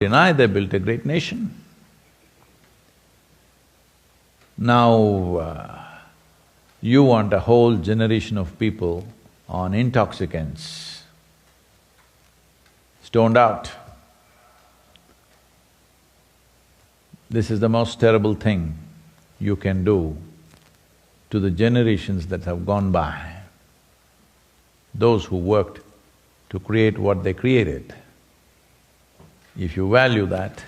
deny they built a great nation. Now, you want a whole generation of people on intoxicants, stoned out. This is the most terrible thing you can do to the generations that have gone by, those who worked to create what they created. If you value that,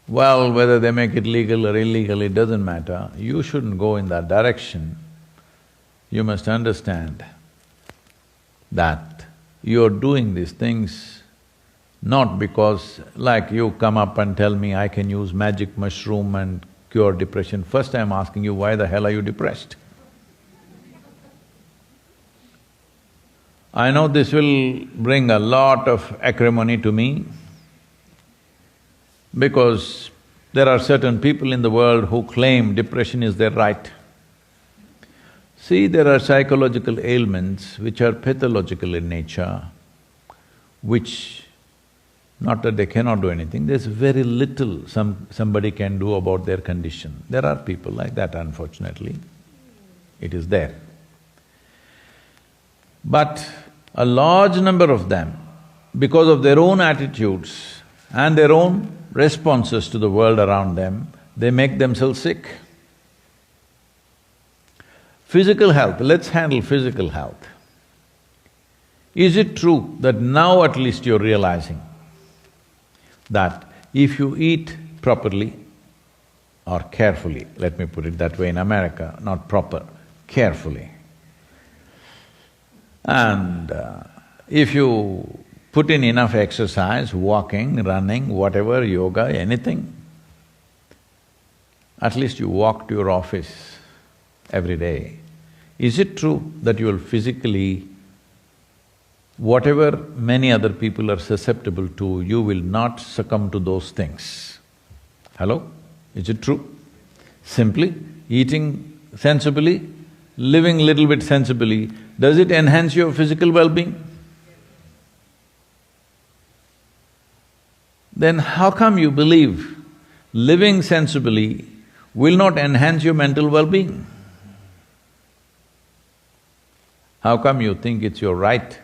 well, whether they make it legal or illegal, it doesn't matter. You shouldn't go in that direction. You must understand that you're doing these things not because, like you come up and tell me, I can use magic mushroom and cure depression. First I'm asking you, why the hell are you depressed? I know this will bring a lot of acrimony to me, because there are certain people in the world who claim depression is their right. See, there are psychological ailments which are pathological in nature, which, not that they cannot do anything, there's very little somebody can do about their condition. There are people like that, unfortunately. It is there. But a large number of them, because of their own attitudes and their own responses to the world around them, they make themselves sick. Physical health, let's handle physical health. Is it true that now at least you're realizing that if you eat properly or carefully, let me put it that way in America, not proper, carefully, and if you put in enough exercise, walking, running, whatever, yoga, anything, at least you walk to your office every day. Is it true that you will physically, whatever many other people are susceptible to, you will not succumb to those things? Hello? Is it true? Simply eating sensibly, living little bit sensibly, does it enhance your physical well-being? Then how come you believe living sensibly will not enhance your mental well-being? How come you think it's your right?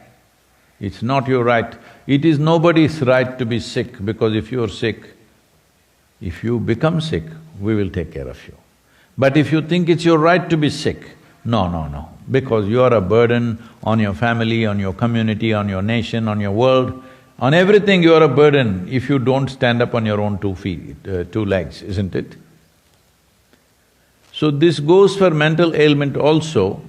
It's not your right. It is nobody's right to be sick, because if you're sick, if you become sick, we will take care of you. But if you think it's your right to be sick, no, because you are a burden on your family, on your community, on your nation, on your world, on everything you are a burden if you don't stand up on your own 2 feet, 2 legs, isn't it? So this goes for mental ailment also,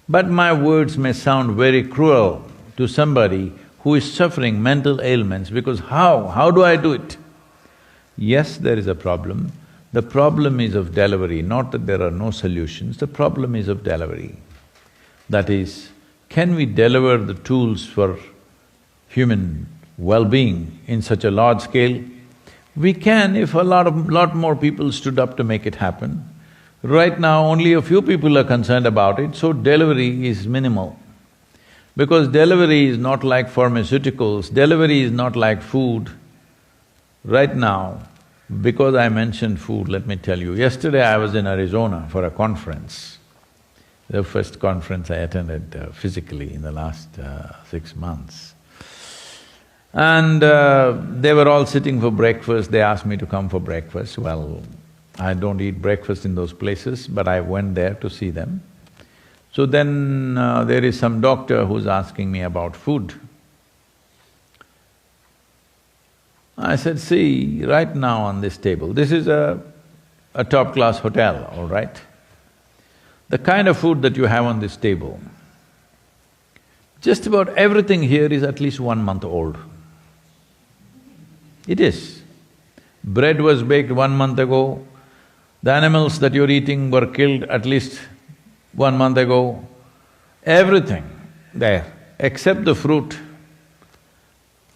but my words may sound very cruel to somebody who is suffering mental ailments, because how do I do it? Yes, there is a problem. The problem is of delivery, not that there are no solutions, the problem is of delivery. That is, can we deliver the tools for human well-being in such a large scale? We can if a lot more people stood up to make it happen. Right now, only a few people are concerned about it, so delivery is minimal. Because delivery is not like pharmaceuticals, delivery is not like food. Right now, because I mentioned food, let me tell you, yesterday I was in Arizona for a conference, the first conference I attended physically in the last 6 months. And they were all sitting for breakfast, they asked me to come for breakfast. Well, I don't eat breakfast in those places, but I went there to see them. So then there is some doctor who's asking me about food. I said, see, right now on this table, this is a top-class hotel, all right? The kind of food that you have on this table, just about everything here is at least 1 month old. It is. Bread was baked 1 month ago, the animals that you're eating were killed at least 1 month ago, everything there, except the fruit,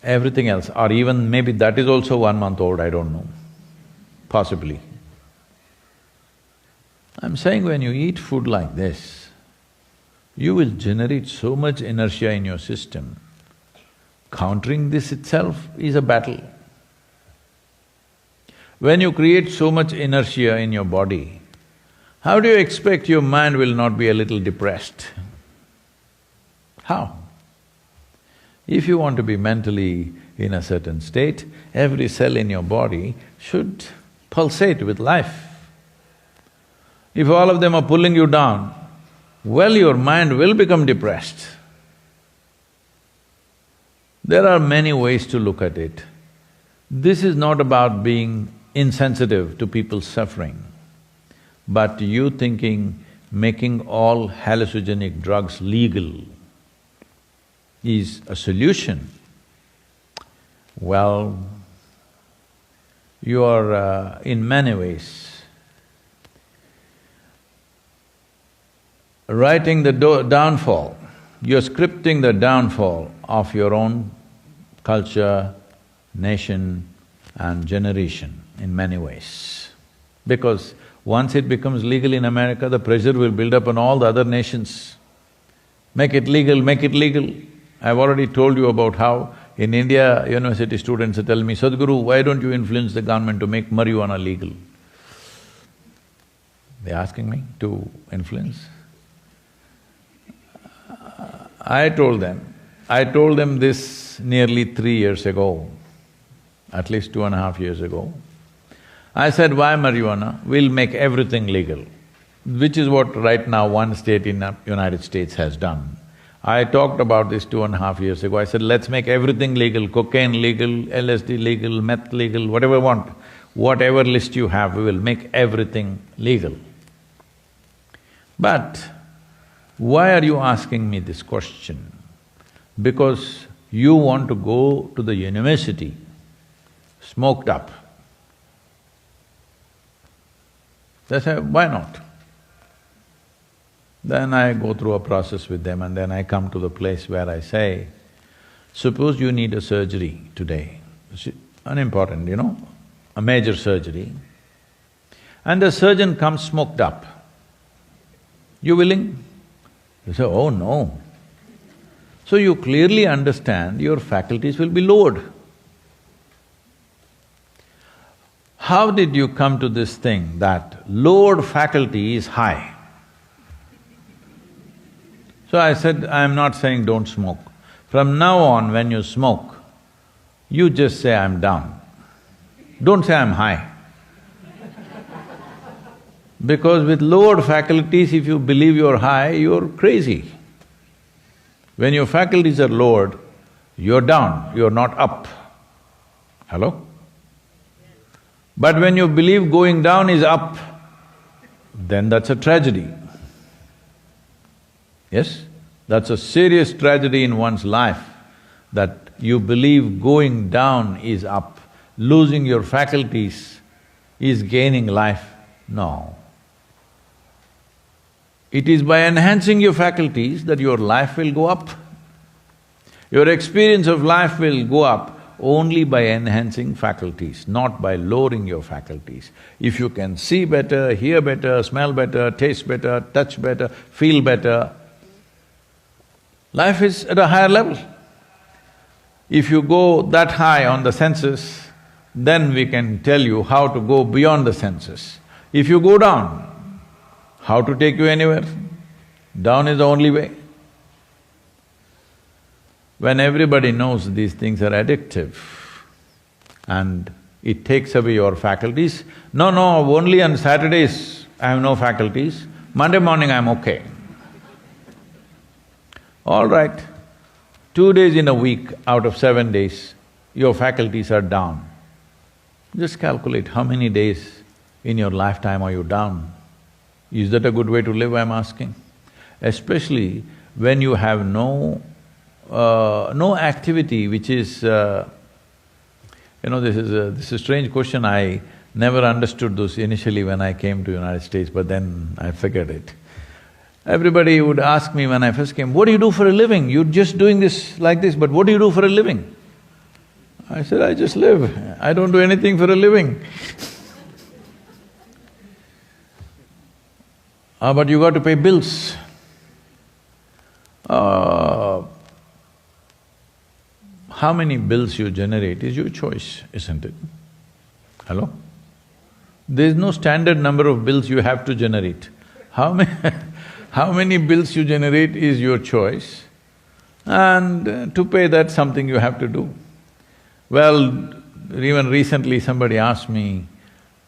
everything else, or even maybe that is also 1 month old, I don't know, possibly. I'm saying when you eat food like this, you will generate so much inertia in your system. countering this itself is a battle. When you create so much inertia in your body, how do you expect your mind will not be a little depressed? How? If you want to be mentally in a certain state, every cell in your body should pulsate with life. If all of them are pulling you down, well, your mind will become depressed. There are many ways to look at it. This is not about being insensitive to people's suffering, but you thinking making all hallucinogenic drugs legal is a solution. Well, you are in many ways writing the downfall, you're scripting the downfall of your own culture, nation and generation in many ways. Because once it becomes legal in America, the pressure will build up on all the other nations. Make it legal, make it legal. I've already told you about how in India, university students are telling me, Sadhguru, why don't you influence the government to make marijuana legal? They're asking me to influence. I told them this nearly 3 years ago, at least 2.5 years ago. I said, why marijuana? We'll make everything legal, which is what right now one state in the United States has done. I talked about this 2.5 years ago. I said, let's make everything legal, cocaine legal, LSD legal, meth legal, whatever you want. Whatever list you have, we will make everything legal. But why are you asking me this question? Because you want to go to the university smoked up. They say, why not? Then I go through a process with them and then I come to the place where I say, suppose you need a surgery today, unimportant, a major surgery, and the surgeon comes smoked up. You willing? You say, oh no. So you clearly understand your faculties will be lowered. How did you come to this thing that lowered faculty is high? So I said, I'm not saying don't smoke. From now on, when you smoke, you just say, I'm down. Don't say, I'm high. Because with lowered faculties, if you believe you're high, you're crazy. When your faculties are lowered, you're down, you're not up. Hello? But when you believe going down is up, then that's a tragedy. Yes? That's a serious tragedy in one's life, that you believe going down is up, losing your faculties is gaining life. No. It is by enhancing your faculties that your life will go up. Your experience of life will go up only by enhancing faculties, not by lowering your faculties. If you can see better, hear better, smell better, taste better, touch better, feel better, life is at a higher level. If you go that high on the senses, then we can tell you how to go beyond the senses. If you go down, how to take you anywhere? Down is the only way. When everybody knows these things are addictive and it takes away your faculties, no, only on Saturdays I have no faculties, Monday morning I'm okay. All right, 2 days in a week out of 7 days, your faculties are down. Just calculate how many days in your lifetime are you down. Is that a good way to live, I'm asking? Especially when you have no activity which is… this is a strange question, I never understood this initially when I came to United States, but then I figured it. Everybody would ask me when I first came, what do you do for a living? You're just doing this like this, but what do you do for a living? I said, I just live, I don't do anything for a living. But you got to pay bills. How how many bills you generate is your choice, isn't it? Hello? There's no standard number of bills you have to generate. How many how many bills you generate is your choice, and to pay that something you have to do. Well, even recently somebody asked me,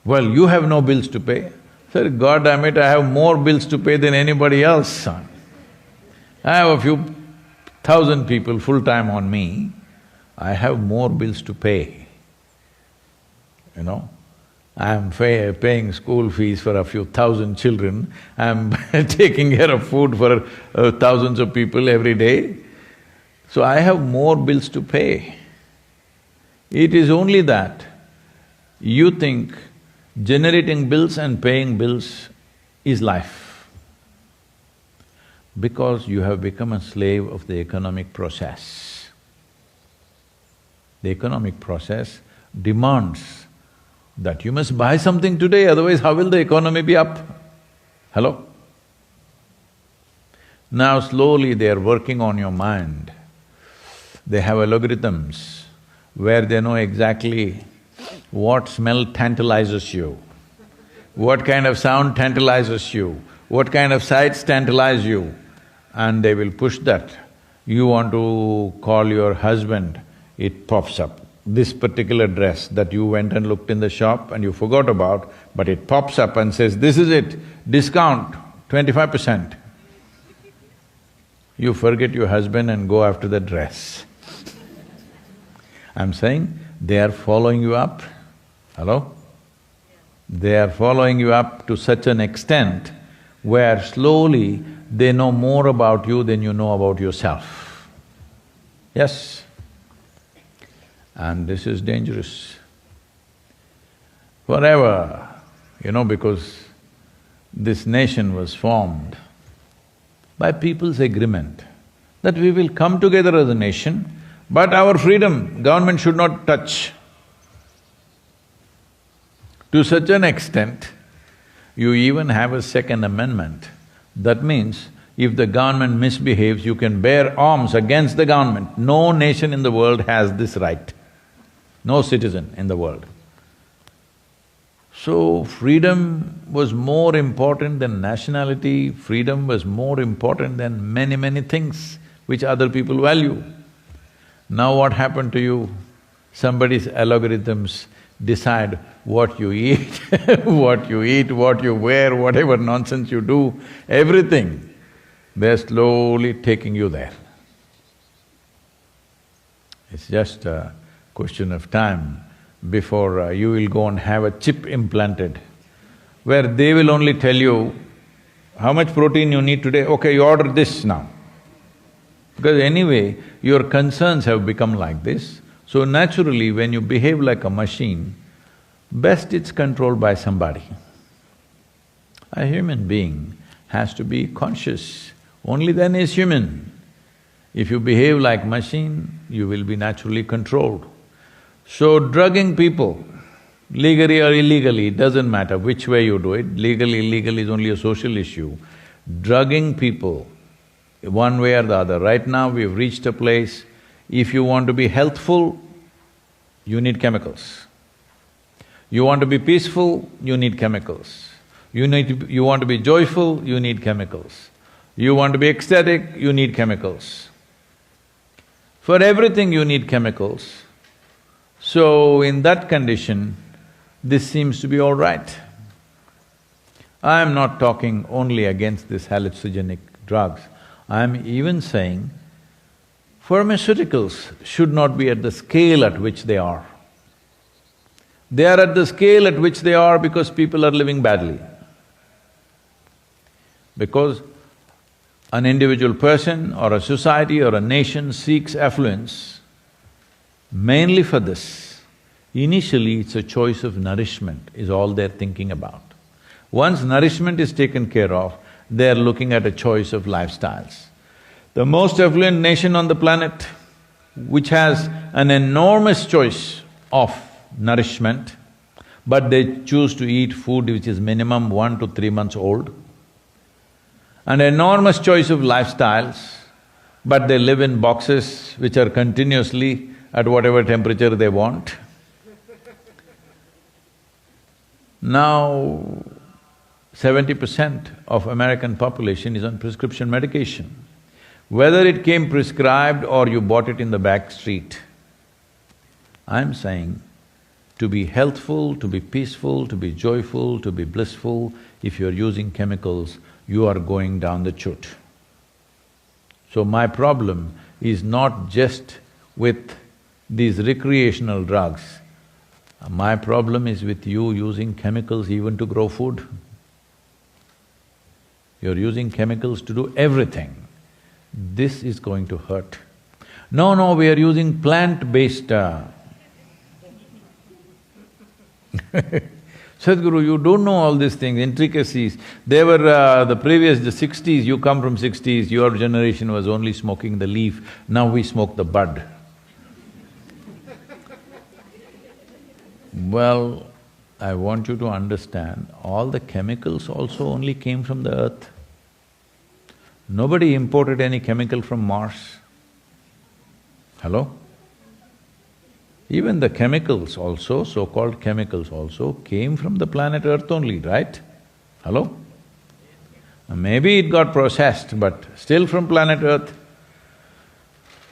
well, you have no bills to pay. I said, God damn it, I have more bills to pay than anybody else, son. I have a few thousand people full-time on me, I have more bills to pay, you know. I'm paying school fees for a few thousand children, I'm taking care of food for thousands of people every day. So I have more bills to pay. It is only that you think generating bills and paying bills is life, because you have become a slave of the economic process. The economic process demands that you must buy something today, otherwise how will the economy be up? Hello? Now slowly they are working on your mind. They have algorithms where they know exactly what smell tantalizes you, what kind of sound tantalizes you, what kind of sights tantalize you, and they will push that. You want to call your husband, it pops up. This particular dress that you went and looked in the shop and you forgot about, but it pops up and says, this is it, discount 25%. You forget your husband and go after the dress. I'm saying, they are following you up. Hello? They are following you up to such an extent where slowly they know more about you than you know about yourself. Yes? And this is dangerous. Forever, you know, because this nation was formed by people's agreement that we will come together as a nation, but our freedom, government should not touch. To such an extent, you even have a second amendment. That means, if the government misbehaves, you can bear arms against the government. No nation in the world has this right, no citizen in the world. So, freedom was more important than nationality, freedom was more important than many, many things which other people value. Now what happened to you? Somebody's algorithms decide what you eat, what you eat, what you wear, whatever nonsense you do, everything, they're slowly taking you there. It's just a question of time before you will go and have a chip implanted, where they will only tell you how much protein you need today, okay, you order this now. Because anyway, your concerns have become like this, so naturally when you behave like a machine, best it's controlled by somebody. A human being has to be conscious, only then is human. If you behave like machine, you will be naturally controlled. So drugging people, legally or illegally, it doesn't matter which way you do it, legal, illegal is only a social issue. Drugging people, one way or the other. Right now we've reached a place, if you want to be healthful, you need chemicals. You want to be peaceful, you need chemicals. You want to be joyful, you need chemicals. You want to be ecstatic, you need chemicals. For everything you need chemicals. So in that condition, this seems to be all right. I am not talking only against these hallucinogenic drugs. I am even saying pharmaceuticals should not be at the scale at which they are. They are at the scale at which they are because people are living badly. Because an individual person or a society or a nation seeks affluence mainly for this. Initially, it's a choice of nourishment is all they're thinking about. Once nourishment is taken care of, they're looking at a choice of lifestyles. The most affluent nation on the planet, which has an enormous choice of nourishment, but they choose to eat food which is minimum 1 to 3 months old, an enormous choice of lifestyles, but they live in boxes which are continuously at whatever temperature they want. Now, 70% of American population is on prescription medication. Whether it came prescribed or you bought it in the back street, I'm saying to be healthful, to be peaceful, to be joyful, to be blissful, if you're using chemicals, you are going down the chute. So my problem is not just with these recreational drugs. My problem is with you using chemicals even to grow food. You're using chemicals to do everything. This is going to hurt. No, we are using plant-based Sadhguru, you don't know all these things, intricacies. They were the previous, the 60s, you come from 60s, your generation was only smoking the leaf, now we smoke the bud. Well, I want you to understand, all the chemicals also only came from the earth. Nobody imported any chemical from Mars. Hello? Even the chemicals also, so-called chemicals also, came from the planet Earth only, right? Hello? Maybe it got processed, but still from planet Earth.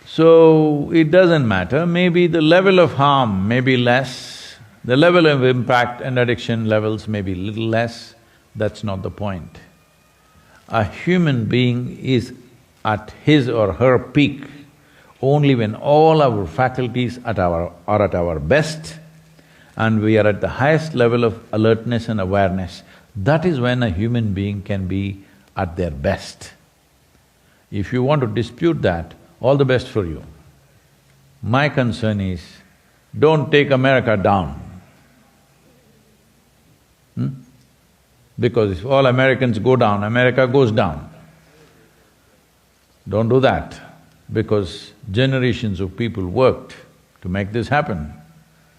So, it doesn't matter, maybe the level of harm may be less, the level of impact and addiction levels may be little less, that's not the point. A human being is at his or her peak only when all our faculties are at our best and we are at the highest level of alertness and awareness. That is when a human being can be at their best. If you want to dispute that, all the best for you. My concern is, don't take America down. Because if all Americans go down, America goes down. Don't do that, because generations of people worked to make this happen.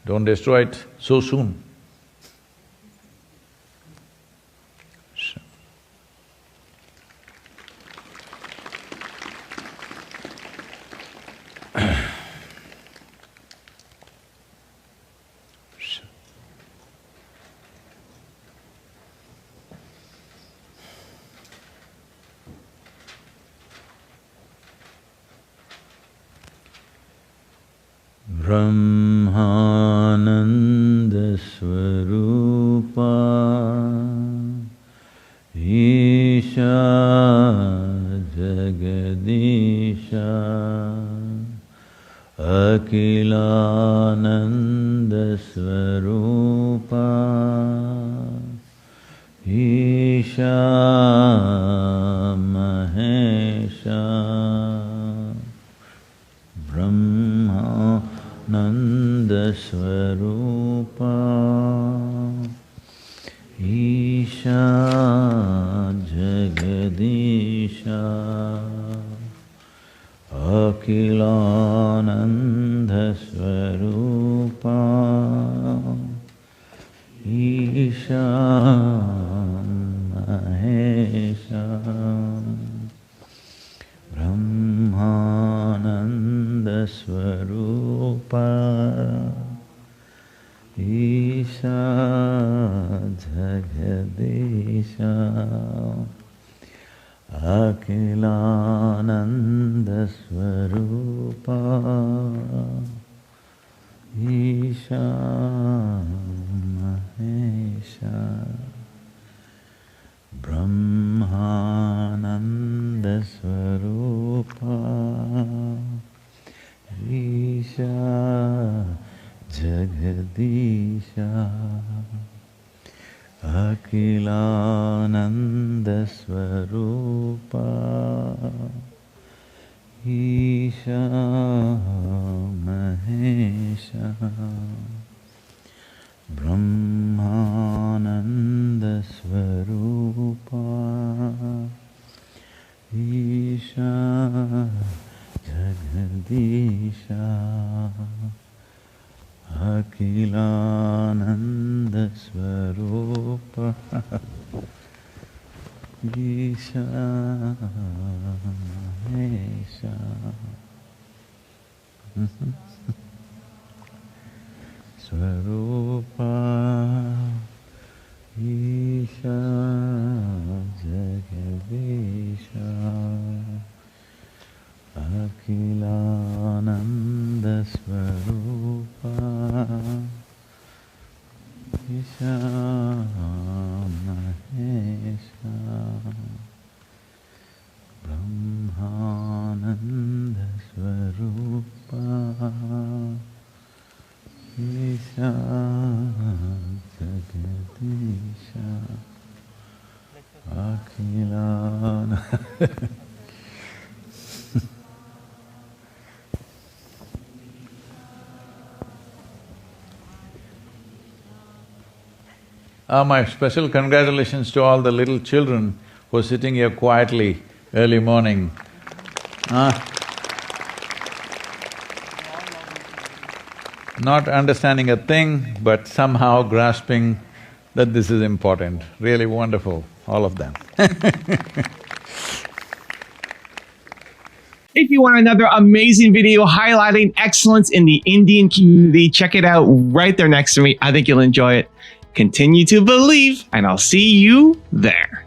Don't destroy it so soon. Brahmananda Swarupa Isha Jagadisha Akilananda Swarupa Isha Mahesha Brahma Nanda Swarupa Isha Jagadisha Akilananda Swarupa Isha Mahesha Brahmananda Swarupa Isha Jagadisha Akilananda Swarupa Isha Mahesha Brahmananda Swarupa Isha Jagadisha Akilananda Swarupa Isha Mahesha Brahmananda Swarupa Isha Jagadisha Akilananda Swarupa Isha Mahesha Swarupa Isha Jagadisha Akhilananda Swarupa Isha Mahesha Brahmananda Swarupa Isha Jagadisha Akhilana. My special congratulations to all the little children who are sitting here quietly early morning. Not understanding a thing, but somehow grasping that this is important. Really wonderful, all of them. If you want another amazing video highlighting excellence in the Indian community, check it out right there next to me. I think you'll enjoy it. Continue to believe, and I'll see you there.